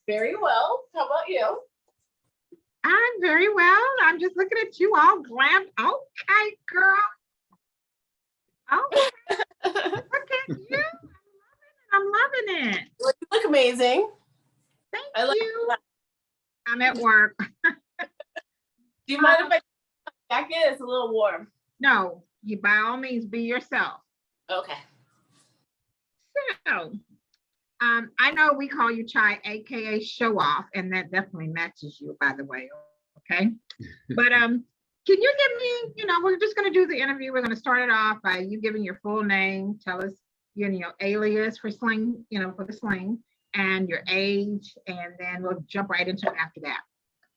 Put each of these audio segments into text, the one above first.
Very well. How about you? I'm very well. I'm just looking at you all glammed. Okay, girl. Oh, look at you. I'm loving it. You look amazing. Thank I like you. that. I'm at work. Do you mind if I take my jacket? It's a little warm. No, you by all means be yourself. Okay. So, I know we call you Chai, aka Show Off, and that definitely matches you, by the way. Okay, but can you give me? We're just going to do the interview. We're going to start it off by you giving your full name. Tell us, alias for sling, for the sling, and your age, and then we'll jump right into it after that.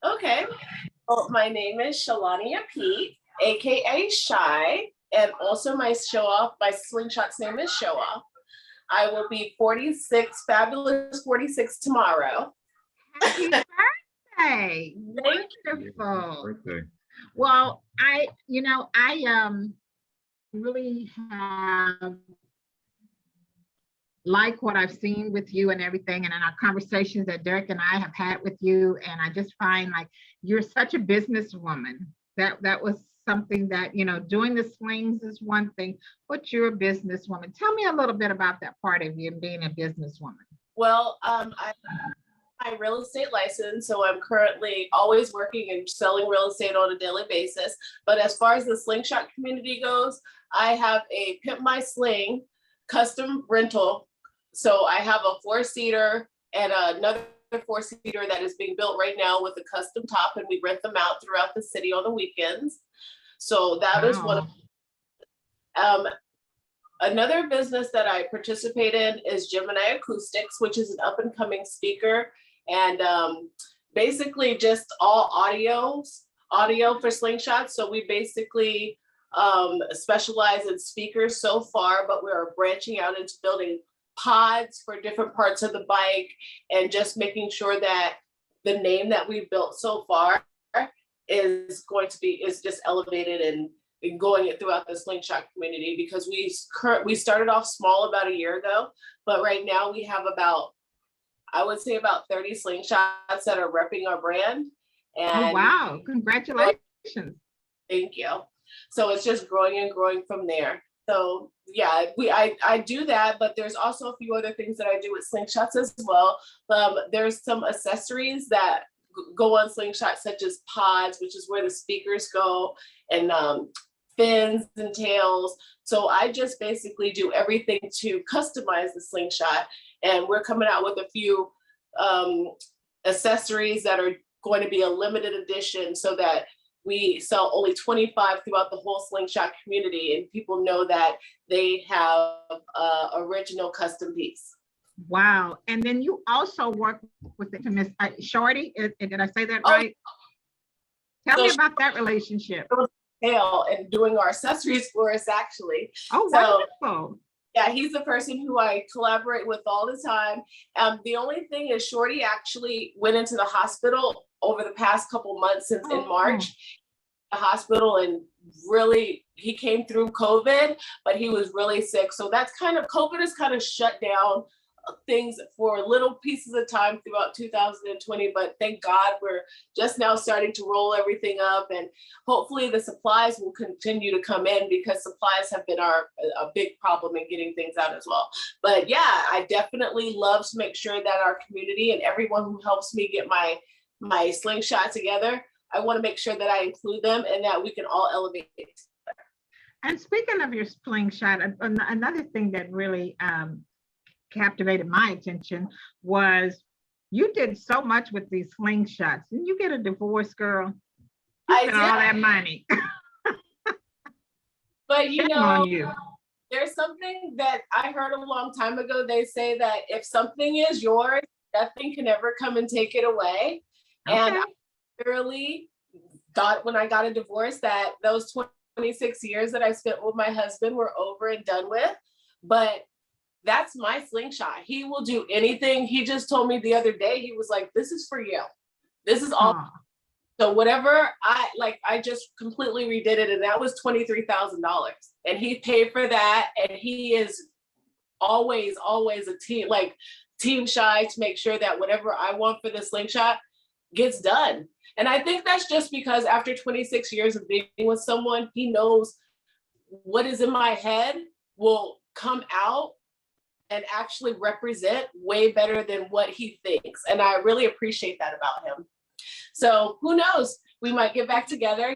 Okay. Well, my name is Shalania Peete, aka Shy, and also my Slingshots name is Show Off. I will be 46, fabulous 46 tomorrow. Happy birthday. Wonderful. Birthday. Well, I really have like what I've seen with you and everything, and in our conversations that Derek and I have had with you, and I just find like you're such a businesswoman. That was something that, doing the slings is one thing, but you're a businesswoman. Tell me a little bit about that part of you being a businesswoman. Well, I'm my real estate license, so I'm currently always working and selling real estate on a daily basis. But as far as the slingshot community goes, I have a Pimp My Sling custom rental. So I have a 4-seater and another 4-seater that is being built right now with a custom top, and we rent them out throughout the city on the weekends. So that is one of another business that I participate in is Gemini Acoustics, which is an up and coming speaker, and basically just all audio for slingshots. So we basically specialize in speakers so far, but we're branching out into building pods for different parts of the bike, and just making sure that the name that we've built so far is just elevated and going it throughout the slingshot community, because we started off small about a year ago, but right now we have I would say about 30 slingshots that are repping our brand. And oh, wow, congratulations. Thank you. So it's just growing and growing from there. So yeah, I do that, but there's also a few other things that I do with slingshots as well. There's some accessories that go on slingshots, such as pods, which is where the speakers go, and fins and tails. So I just basically do everything to customize the slingshot, and we're coming out with a few accessories that are going to be a limited edition, so that we sell only 25 throughout the whole slingshot community, and people know that they have original custom piece. Wow. And then you also work with the Miss Shorty. Did I say that right? Tell me about that relationship. And doing our accessories for us, actually. Oh, wonderful. Yeah, he's the person who I collaborate with all the time. The only thing is Shorty actually went into the hospital over the past couple months since in March. The hospital, and really he came through COVID, but he was really sick. So COVID has kind of shut down things for little pieces of time throughout 2020, but thank God we're just now starting to roll everything up, and hopefully the supplies will continue to come in, because supplies have been a big problem in getting things out as well. But yeah, I definitely love to make sure that our community and everyone who helps me get my slingshot together, I want to make sure that I include them and that we can all elevate it together. And speaking of your slingshot, another thing that really captivated my attention was you did so much with these slingshots. Didn't you get a divorce, girl? You spent all that money. But there's something that I heard a long time ago. They say that if something is yours, nothing can ever come and take it away. Okay. And I literally thought when I got a divorce that those 26 years that I spent with my husband were over and done with. But that's my slingshot. He will do anything. He just told me the other day, he was like, this is for you. This is all. So whatever I just completely redid it. And that was $23,000. And he paid for that. And he is always a team. Like Team Shy to make sure that whatever I want for the slingshot gets done. And I think that's just because after 26 years of being with someone, he knows what is in my head will come out and actually represent way better than what he thinks. And I really appreciate that about him. So who knows? We might get back together,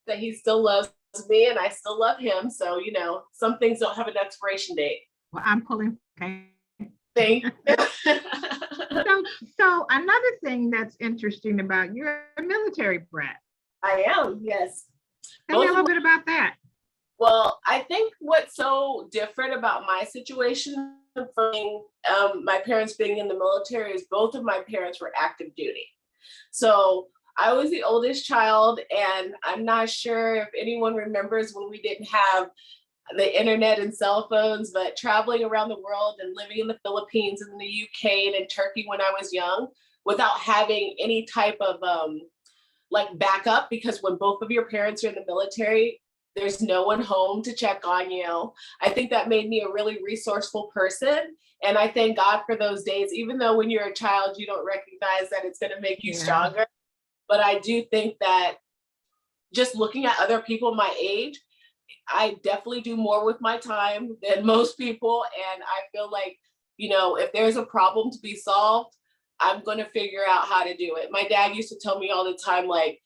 that he still loves me and I still love him. So, you know, some things don't have an expiration date. Well, I'm pulling. Okay. Thank So another thing that's interesting about you're a military brat. I am, yes. Tell me a little bit about that. Well, I think what's so different about my situation from my parents being in the military is both of my parents were active duty. So I was the oldest child, and I'm not sure if anyone remembers when we didn't have the internet and cell phones, but traveling around the world and living in the Philippines and the UK and in Turkey when I was young without having any type of like backup, because when both of your parents are in the military, there's no one home to check on you. I think that made me a really resourceful person. And I thank God for those days, even though when you're a child, you don't recognize that it's going to make you stronger. But I do think that just looking at other people my age, I definitely do more with my time than most people. And I feel like, you know, if there's a problem to be solved, I'm going to figure out how to do it. My dad used to tell me all the time, like,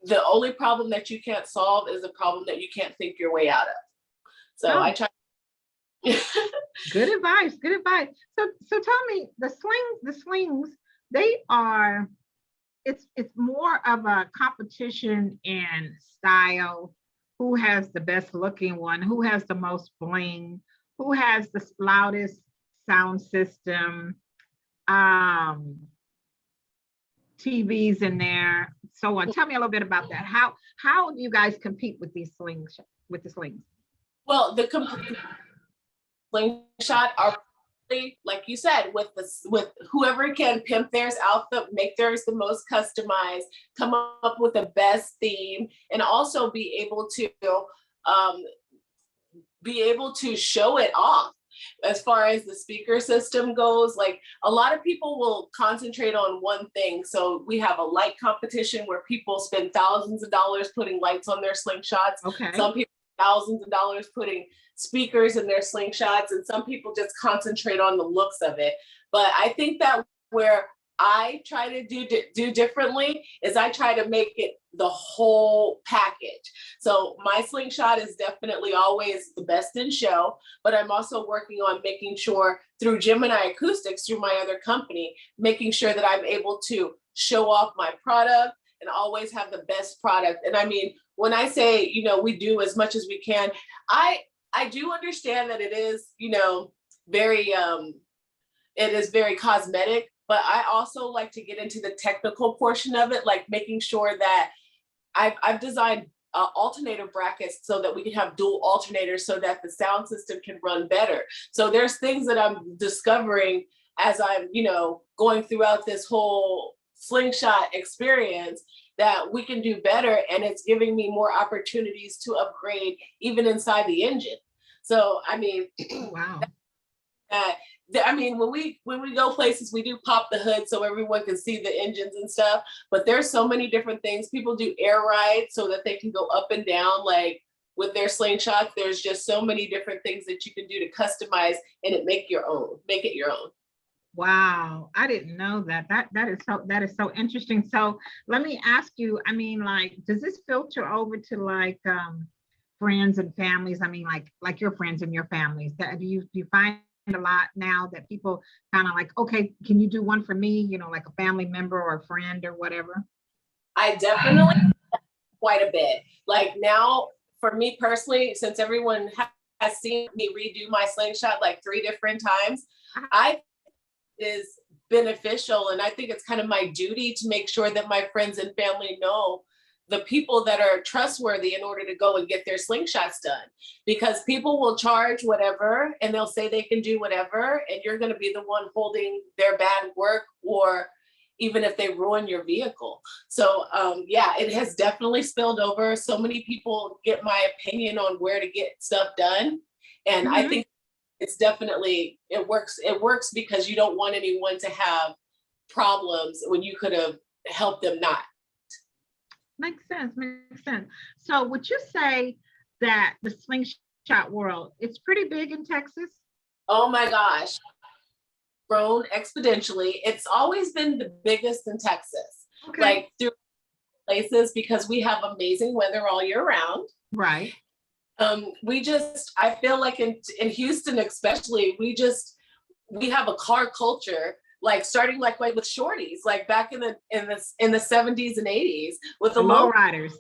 the only problem that you can't solve is a problem that you can't think your way out of. So I try. Good advice. Good advice. So tell me, the slings, they are, it's more of a competition in style. Who has the best looking one? Who has the most bling? Who has the loudest sound system? TVs in there, so on. Tell me a little bit about that. How do you guys compete with these slings, with the slings? Well, the slingshot are, like you said, with whoever can pimp theirs out, make theirs the most customized, come up with the best theme, and also be able to show it off. As far as the speaker system goes, like a lot of people will concentrate on one thing. So we have a light competition where people spend thousands of dollars putting lights on their slingshots. Okay. Some people thousands of dollars putting speakers in their slingshots, and some people just concentrate on the looks of it. But I think that where I try to do differently is I try to make it the whole package. So my slingshot is definitely always the best in show, but I'm also working on making sure through Gemini Acoustics, through my other company, making sure that I'm able to show off my product and always have the best product. And I mean, when I say, you know, we do as much as we can, I do understand that it is, you know, very cosmetic, but I also like to get into the technical portion of it, like making sure that I've designed alternator brackets so that we can have dual alternators so that the sound system can run better. So there's things that I'm discovering as I'm, you know, going throughout this whole slingshot experience that we can do better, and it's giving me more opportunities to upgrade even inside the engine. So I mean, wow. I mean, when we go places, we do pop the hood so everyone can see the engines and stuff. But there's so many different things. People do air rides so that they can go up and down, like with their slingshots. There's just so many different things that you can do to customize and make it your own. Wow, I didn't know that. That is so interesting. So let me ask you, I mean, like, does this filter over to like friends and families? I mean, like your friends and your families. That do you find a lot now that people kind of like, okay, can you do one for me? You know, like a family member or a friend or whatever. I definitely quite a bit. Like now, for me personally, since everyone has seen me redo my slingshot like 3 different times, I is beneficial. And I think it's kind of my duty to make sure that my friends and family know the people that are trustworthy in order to go and get their slingshots done, because people will charge whatever and they'll say they can do whatever, and you're going to be the one holding their bad work, or even if they ruin your vehicle. So yeah, it has definitely spilled over. So many people get my opinion on where to get stuff done. And I think it's definitely, it works because you don't want anyone to have problems when you could have helped them not. Makes sense, makes sense. So would you say that the slingshot world, it's pretty big in Texas? Oh my gosh, grown exponentially. It's always been the biggest in Texas, Okay. like through places, because we have amazing weather all year round. Right. I feel like in Houston especially, we have a car culture, like starting like with shorties, like back in the 70s and 80s with the low riders.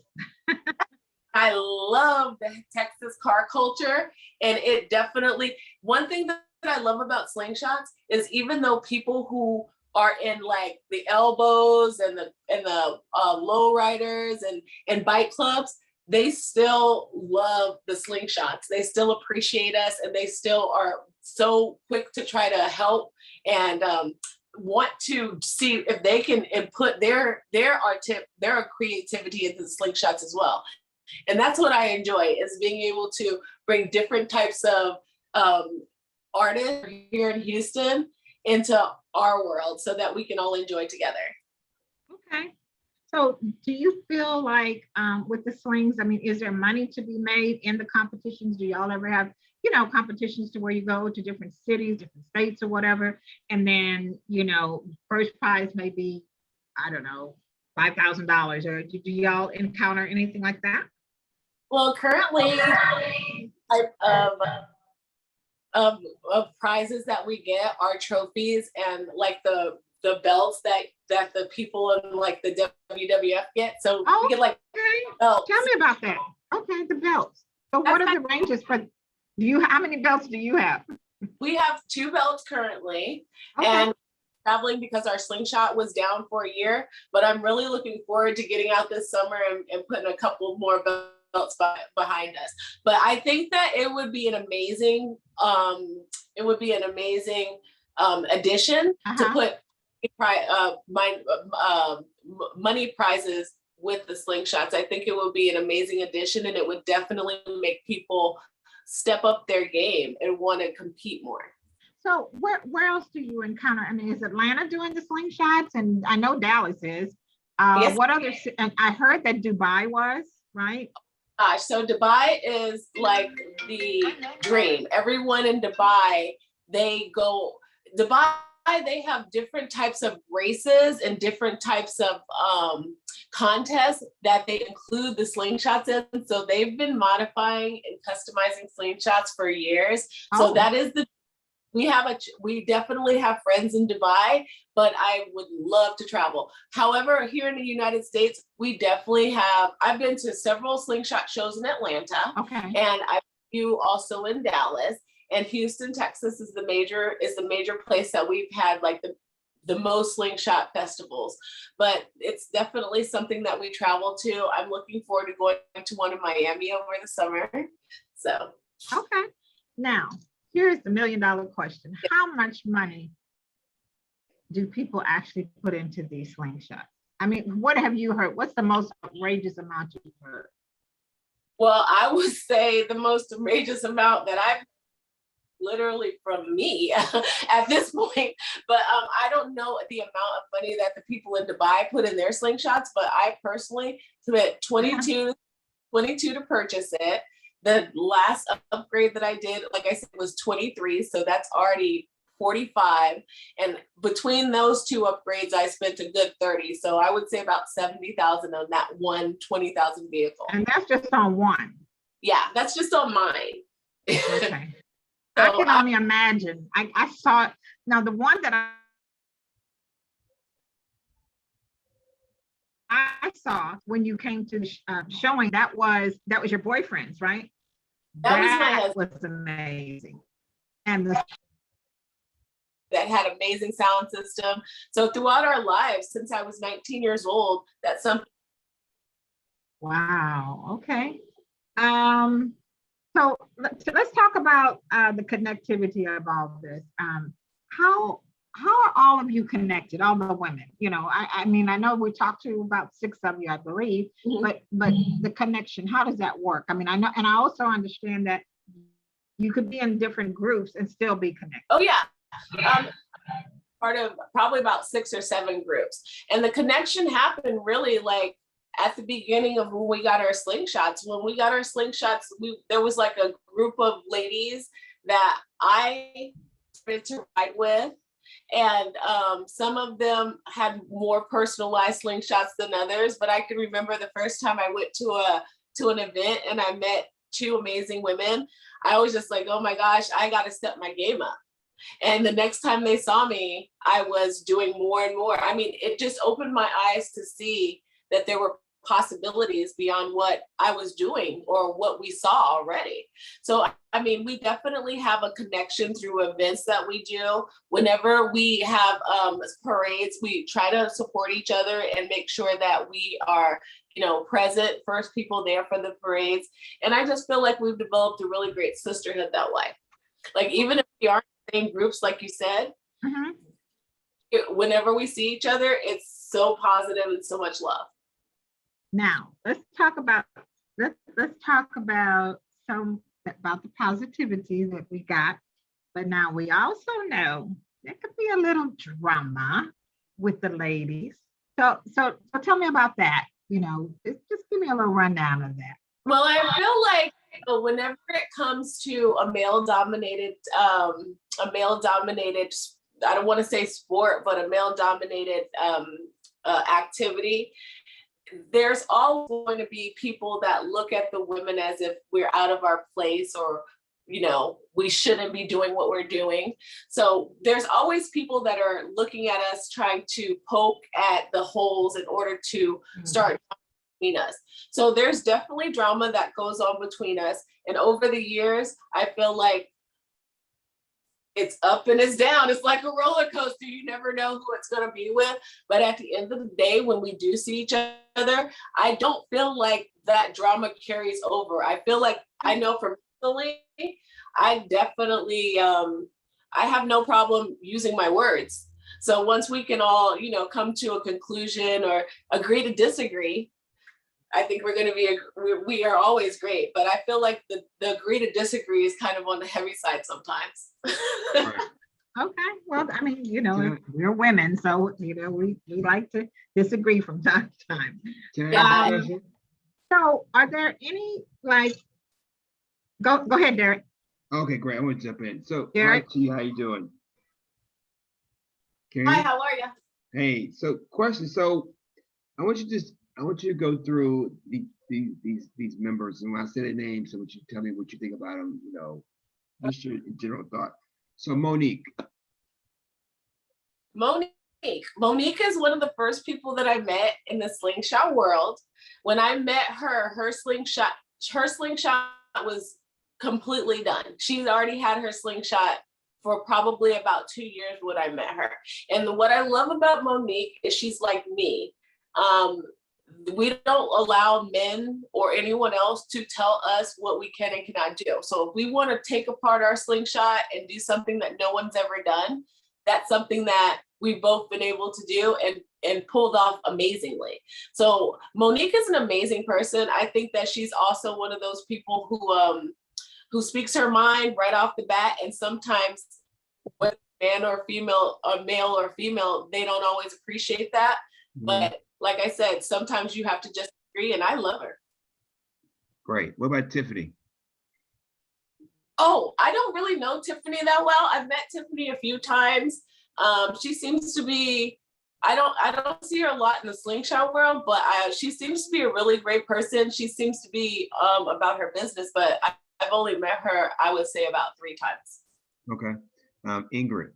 I love the Texas car culture, and it definitely, one thing that I love about Slingshots is, even though people who are in like the elbows and the low riders and bike clubs, they still love the Slingshots. They still appreciate us, and they still are so quick to try to help and want to see if they can input their creativity into the Slingshots as well. And that's what I enjoy, is being able to bring different types of artists here in Houston into our world so that we can all enjoy together. Okay. So do you feel like with the slings, I mean, is there money to be made in the competitions? Do y'all ever have, competitions to where you go to different cities, different states or whatever, and then, first prize may be, I don't know, $5,000, or do y'all encounter anything like that? Well, currently, type of prizes that we get are trophies and like the belts that the people in like the WWF get. So we get like belts. Tell me about that. Okay, the belts. So what are the ranges for? How many belts do you have? We have 2 belts currently, okay. And traveling because our slingshot was down for a year. But I'm really looking forward to getting out this summer and putting a couple more belts behind us. But I think that it would be an amazing addition to put money prizes with the slingshots. I think it would be an amazing addition, and it would definitely make people step up their game and want to compete more. So where else do you encounter? I mean, is Atlanta doing the slingshots? And I know Dallas is. Yes. What other? And I heard that Dubai was, right? Gosh, so Dubai is like the dream. Everyone in Dubai, they have different types of races and different types of contests that they include the slingshots in. So they've been modifying and customizing slingshots for years. So that is we definitely have friends in Dubai, but I would love to travel. However, here in the United States, we definitely have, I've been to several slingshot shows in Atlanta. Okay. And I do also in Dallas. And Houston, Texas is the major place that we've had like the most slingshot festivals. But it's definitely something that we travel to. I'm looking forward to going to one in Miami over the summer. So okay. Now, here's the $1 million question. How much money do people actually put into these slingshots? I mean, what have you heard? What's the most outrageous amount you've heard? Well, I would say the most outrageous amount that I've literally from me at this point, but I don't know the amount of money that the people in Dubai put in their slingshots, but I personally spent $22 to purchase it. The last upgrade that I did, like I said, was 23, so that's already 45. And between those 2 upgrades, I spent a good 30. So I would say about 70,000 on that one 20,000 vehicle. And that's just on one. Yeah, that's just on mine. Okay. So I can only imagine. I saw it. Now the one that I saw when you came to showing, that was your boyfriend's, right? That was my husband. Was amazing. And that had amazing sound system. So throughout our lives, since I was 19 years old, that's something. Wow. Okay. So let's talk about the connectivity of all of this. How are all of you connected, all the women? I mean, I know we talked to about 6 of you, I believe, but the connection, how does that work? I mean, I know, and I also understand that you could be in different groups and still be connected. Oh yeah. Part of probably about 6 or 7 groups. And the connection happened really like at the beginning of when we got our slingshots. When we got our slingshots, there was like a group of ladies that I started to ride with. And some of them had more personalized slingshots than others. But I can remember the first time I went to an event and I met 2 amazing women. I was just like, oh my gosh, I got to step my game up. And the next time they saw me, I was doing more and more. I mean, it just opened my eyes to see that there were possibilities beyond what I was doing or what we saw already. So, I mean, we definitely have a connection through events that we do. Whenever we have parades, we try to support each other and make sure that we are, present, first people there for the parades. And I just feel like we've developed a really great sisterhood that way. Like, even if we aren't in the same groups, like you said, whenever we see each other, it's so positive and so much love. Now, let's talk about some about the positivity that we got. But now we also know there could be a little drama with the ladies. So tell me about that. Just give me a little rundown of that. Well, I feel like whenever it comes to a male-dominated, I don't want to say sport, but a male-dominated activity, there's always going to be people that look at the women as if we're out of our place or, we shouldn't be doing what we're doing. So there's always people that are looking at us, trying to poke at the holes in order to start between us. So there's definitely drama that goes on between us. And over the years, I feel like it's up and it's down. It's like a roller coaster. You never know who it's going to be with. But at the end of the day, when we do see each other, I don't feel like that drama carries over. I feel like, I know for me, I definitely, I have no problem using my words. So once we can all, come to a conclusion or agree to disagree, I think we're going to we are always great. But I feel like the agree to disagree is kind of on the heavy side sometimes. Okay. Well, I mean, we're women, so, we like to disagree from time to time. Yeah. So are there any, go ahead, Derek. Okay, great. I want to jump in. So, Derek? hi, T, how you doing? Hi, how are you? Hey, so question. So I want you to go through these members, and when I say their names, I want you to tell me what you think about them, just your general thought. So Monique is one of the first people that I met in the slingshot world. When I met her, her slingshot was completely done. She's already had her slingshot for probably about 2 years when I met her. And what I love about Monique is she's like me. We don't allow men or anyone else to tell us what we can and cannot do. So if we want to take apart our slingshot and do something that no one's ever done, that's something that we've both been able to do and pulled off amazingly. So Monique is an amazing person. I think that she's also one of those people who speaks her mind right off the bat. And sometimes whether man or female, or male or female, they don't always appreciate that. But like I said, sometimes you have to just agree, and I love her. Great. What about Tiffany? Oh, I don't really know Tiffany that well. I've met Tiffany a few times. She seems to be, I don't see her a lot in the slingshot world, but she seems to be a really great person. She seems to be about her business, but I've only met her, I would say, about 3 times. Okay. Ingrid.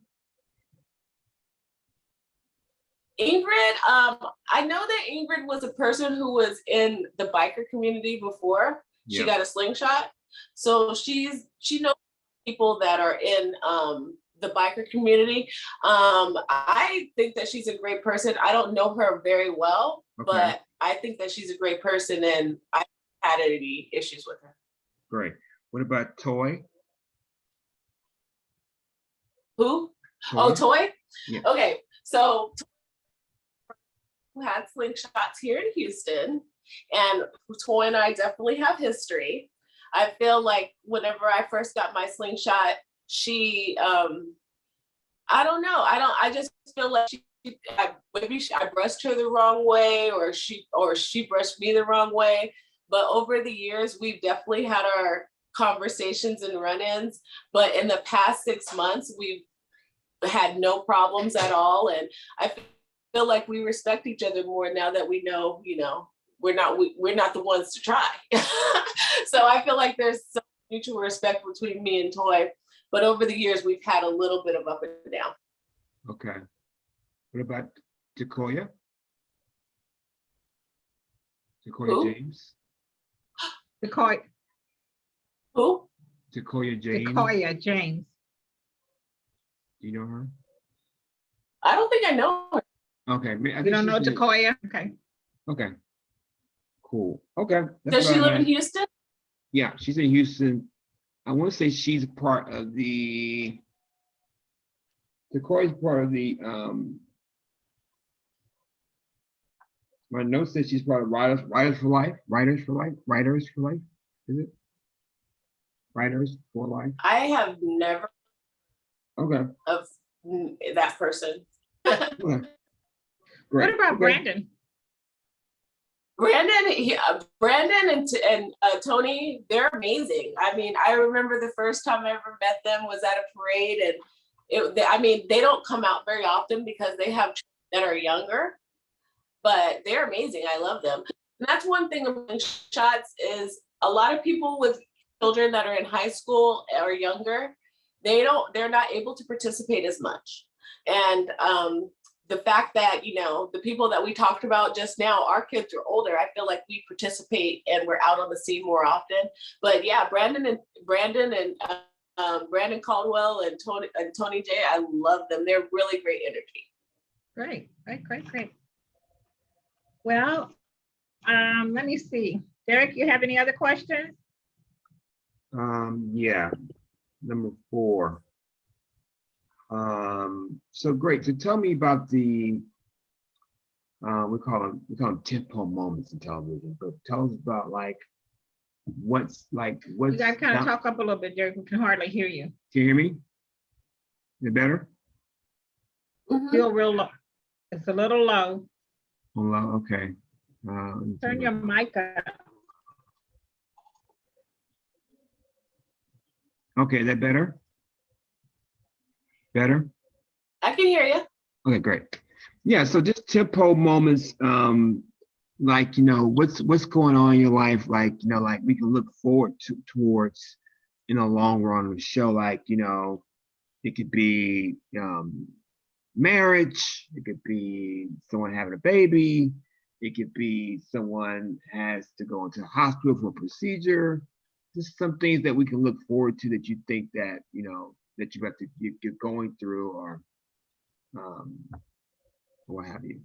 I know that Ingrid was a person who was in the biker community before she got a slingshot. So she knows people that are in the biker community. I think that she's a great person. I don't know her very well, but I think that she's a great person, and I haven't had any issues with her. Great. What about Toy? Who? Oh, Toy? Yeah. Okay, so who had slingshots here in Houston, and Toy and I definitely have history. I feel like whenever I first got my slingshot, she, I don't know. I just feel like I brushed her the wrong way, or she brushed me the wrong way. But over the years, we've definitely had our conversations and run-ins. But in the past 6 months, we've had no problems at all. And I feel like we respect each other more now that we know, we're not the ones to try. So I feel like there's some mutual respect between me and Toy. But over the years, we've had a little bit of up and down. Okay. What about Takoya? Takoya Who? James? Decoy, Who? Takoya James? Decoya James. Do you know her? I don't think I know her. Okay. I think You don't know she's in- Decoya? Okay. Okay. Cool. Okay. Does what she I live in had. Houston? Yeah, she's in Houston. I want to say she's part of the. Takoya's part of the. My note says she's part of Writers for Life. Writers for Life. Is it? Writers for Life. I have never Okay. of that person. Okay. What Great. about Okay. Brandon? Brandon and Tony, they're amazing. I mean, I remember the first time I ever met them was at a parade, and they don't come out very often because they have children that are younger, but they're amazing. I love them. And that's one thing about shots is a lot of people with children that are in high school or younger, they're not able to participate as much. And the fact that, the people that we talked about just now, our kids are older. I feel like we participate and we're out on the scene more often. But yeah, Brandon Caldwell and Tony J, I love them. They're really great energy. Great. Well, let me see. Derek, you have any other questions? Yeah. Number 4. So great. So tell me about the we call them tentpole moments in television, but tell us about what's You guys kind of talk up a little bit, Derek. We can hardly hear you. Can you hear me? Is it better? Feel real low. It's a little low. Hello. Okay. Turn your mic up. Okay, is that better? Better? I can hear you. Okay, great. Yeah, so just tentpole moments, what's going on in your life, like we can look forward towards in the long run of the show, it could be marriage, it could be someone having a baby, it could be someone has to go into the hospital for a procedure. Just some things that we can look forward to that you think that that you're going through, or what have you.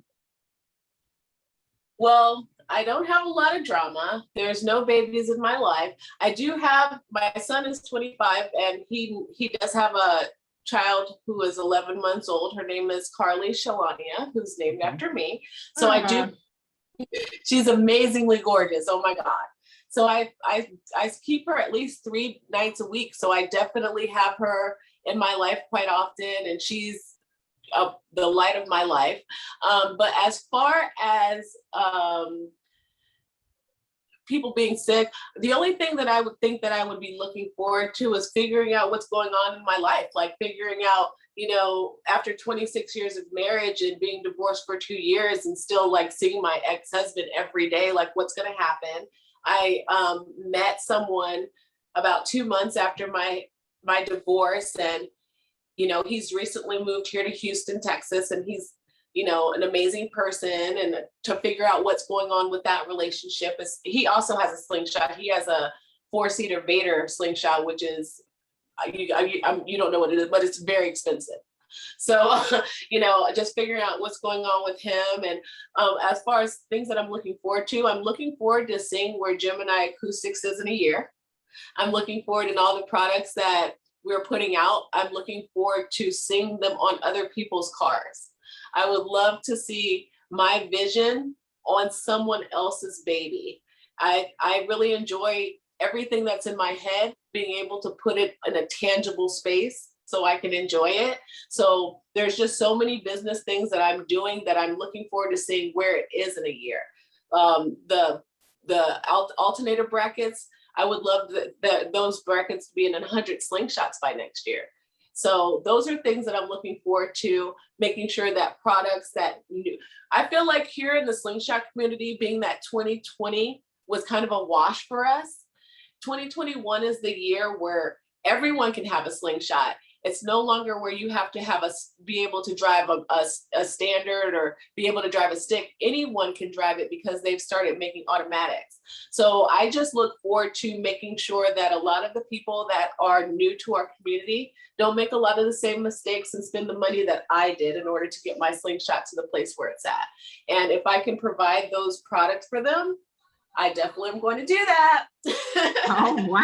Well, I don't have a lot of drama. There's no babies in my life. I do have, my son is 25 and he does have a child who is 11 months old. Her name is Carly Shalania, who's named after me. So she's amazingly gorgeous. Oh my God. So I keep her at least 3 nights a week. So I definitely have her in my life quite often, and she's the light of my life. But as far as people being sick, the only thing that I would think that I would be looking forward to is figuring out what's going on in my life, like figuring out, after 26 years of marriage and being divorced for 2 years and still seeing my ex-husband every day, what's going to happen. I met someone about 2 months after my divorce, and he's recently moved here to Houston, Texas, and he's an amazing person. And to figure out what's going on with that relationship is, he also has a slingshot. He has a 4-seater Vader slingshot, which is you don't know what it is, but it's very expensive. So, just figuring out what's going on with him. And as far as things that I'm looking forward to seeing where Gemini Acoustics is in a year. I'm looking forward in all the products that we're putting out. I'm looking forward to seeing them on other people's cars. I would love to see my vision on someone else's baby. I really enjoy everything that's in my head, being able to put it in a tangible space so I can enjoy it. So there's just so many business things that I'm doing that I'm looking forward to seeing where it is in a year. The alternator brackets, I would love those brackets to be in 100 slingshots by next year. So those are things that I'm looking forward to, making sure that products that I feel like here in the slingshot community, being that 2020 was kind of a wash for us. 2021 is the year where everyone can have a slingshot. It's no longer where you have to be able to drive a standard or be able to drive a stick. Anyone can drive it because they've started making automatics. So I just look forward to making sure that a lot of the people that are new to our community don't make a lot of the same mistakes and spend the money that I did in order to get my slingshot to the place where it's at. And if I can provide those products for them, I definitely am going to do that. Oh, wow.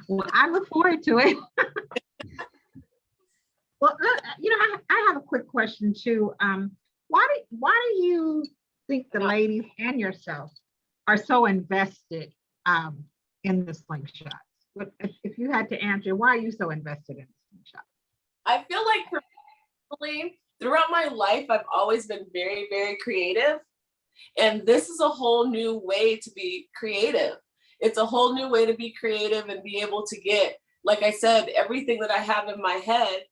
Well, I look forward to it. Well, I have a quick question too. Why do you think the ladies and yourself are so invested in the slingshots? If you had to answer, why are you so invested in the slingshots? I feel like personally, throughout my life, I've always been very, very creative. And this is a whole new way to be creative. It's a whole new way to be creative and be able to get, like I said, everything that I have in my head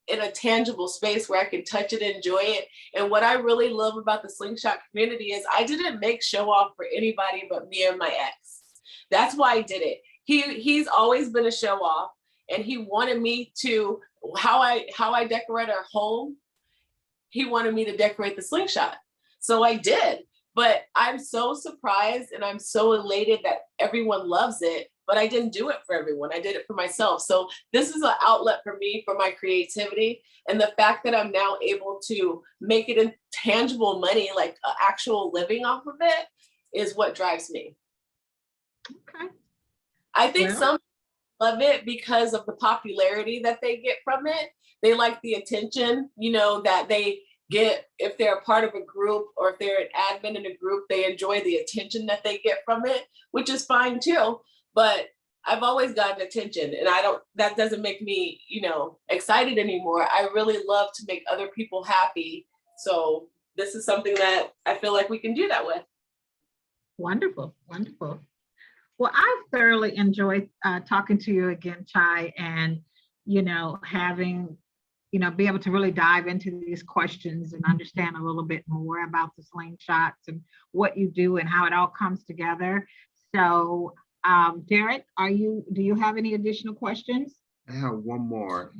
in a tangible space where I can touch it, enjoy it. And what I really love about the slingshot community is I didn't make show off for anybody but me and my ex. That's why I did it. He's always been a show off, and he wanted me to, how I decorate our home, he wanted me to decorate the slingshot. So I did. But I'm so surprised and I'm so elated that everyone loves it, but I didn't do it for everyone. I did it for myself. So this is an outlet for me, for my creativity. And the fact that I'm now able to make it in tangible money, like actual living off of it, is what drives me. Okay. I think some love it because of the popularity that they get from it. They like the attention, that they get if they're a part of a group, or if they're an admin in a group, they enjoy the attention that they get from it, which is fine too. But I've always gotten attention, and that doesn't make me, excited anymore. I really love to make other people happy. So this is something that I feel like we can do that with. Wonderful, wonderful. Well, I've thoroughly enjoyed talking to you again, Chai, and, having be able to really dive into these questions and understand a little bit more about the slingshots and what you do and how it all comes together. So, Derek, do you have any additional questions? I have one more.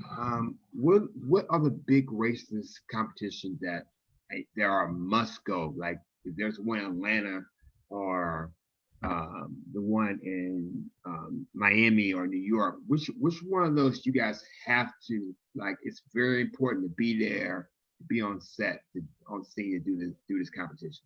What are the big races competitions that there are must go? Like if there's one in Atlanta or the one in Miami or New York, which one of those you guys have to, like, it's very important to be there, to be on set, on scene to do this competition?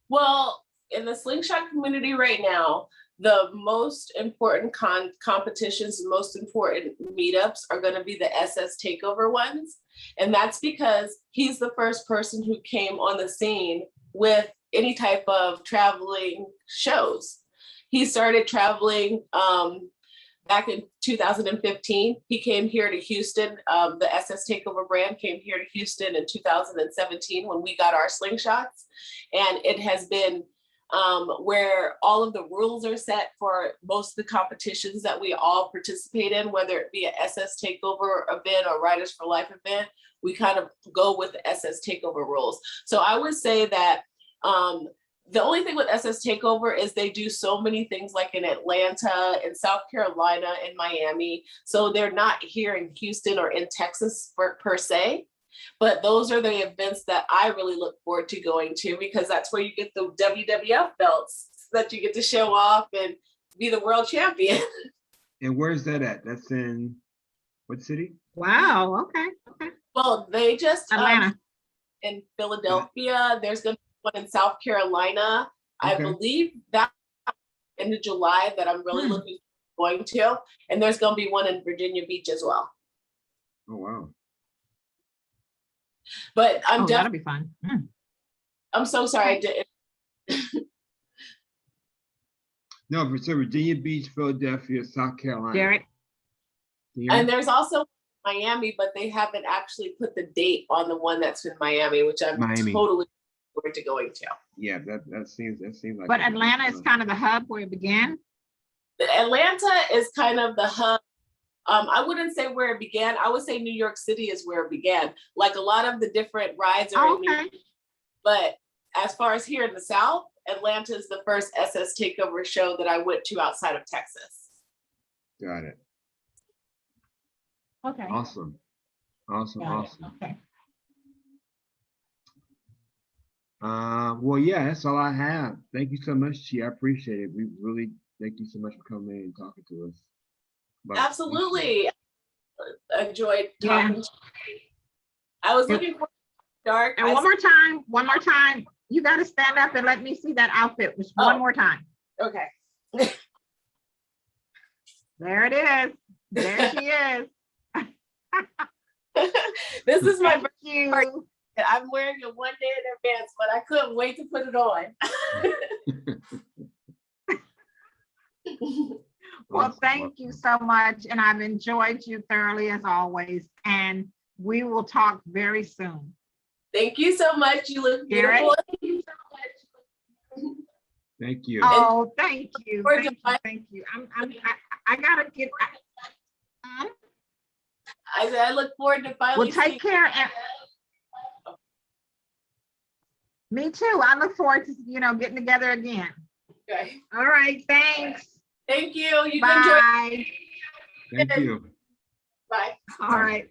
Well, in the slingshot community right now, the most important competitions, the most important meetups are going to be the SS Takeover ones. And that's because he's the first person who came on the scene with any type of traveling shows. He started traveling back in 2015. He came here to Houston. The SS Takeover brand came here to Houston in 2017 when we got our slingshots. And it has been where all of the rules are set for most of the competitions that we all participate in, whether it be an SS Takeover event or Riders for Life event. We kind of go with the SS Takeover rules. So I would say that the only thing with SS Takeover is they do so many things, like in Atlanta, in South Carolina, and Miami. So they're not here in Houston or in Texas per se. But those are the events that I really look forward to going to, because that's where you get the WWF belts that you get to show off and be the world champion. And where's that at? That's in what city? Wow. Okay. Well, they just Atlanta. In Philadelphia. There's going to be one in South Carolina. Okay. I believe that in July that I'm really looking forward to. And there's going to be one in Virginia Beach as well. Oh, wow. But that'll be fun. I'm so sorry I didn't. No, for sure, Virginia Beach, Philadelphia, South Carolina. Jared? Yeah. And there's also Miami, but they haven't actually put the date on the one that's in Miami, which I'm Miami. totally forward to going to. Yeah, that seems like. But Atlanta is kind of the hub where it began. Atlanta is kind of the hub. I wouldn't say where it began. I would say New York City is where it began. Like a lot of the different rides are in New York. But as far as here in the South, Atlanta is the first SS Takeover show that I went to outside of Texas. Got it. Okay. Awesome. Okay. Well, yeah, that's all I have. Thank you so much, Chi. I appreciate it. We really thank you so much for coming in and talking to us. Absolutely. Enjoyed talking to you. I was looking for dark. And one more time. You got to stand up and let me see that outfit. Just one more time. Okay. There it is. There she is. This is my Thank you. birthday. I'm wearing it one day in advance, but I couldn't wait to put it on. Well, thank you so much. And I've enjoyed you thoroughly as always. And we will talk very soon. Thank you so much. You look beautiful. Thank you so much. Thank you. Oh, thank you. We're Thank you. goodbye. Thank you. I gotta get. I said I look forward to finally. Well, take care. And me too. I look forward to getting together again. Okay. All right. Thanks. Thank you. You enjoy. Bye. Thank you. Bye. All right.